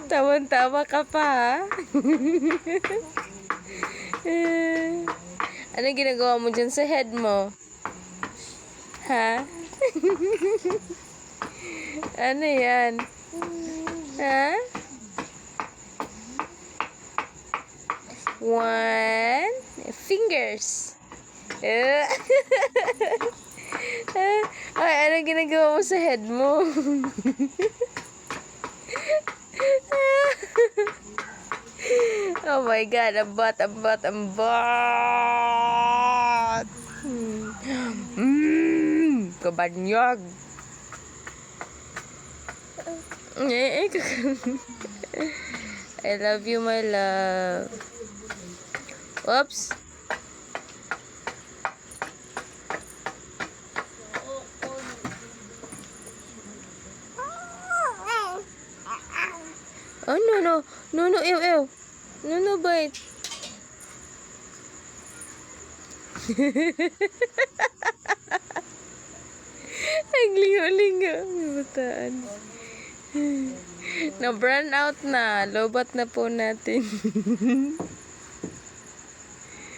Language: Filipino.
Tawan-tawa ka pa, ha? Ano ginagawa mo dyan sa head mo? Ha? Ano yan? Ha? 1 fingers. Ay, ano ginagawa mo sa head mo? Oh my God, ang bat. Kabanyag. I love you, my love. Oops. Oh, no. Ew. No, bite. Naglingo-lingo. May bataan. Na-brown out na. Lobat na po natin.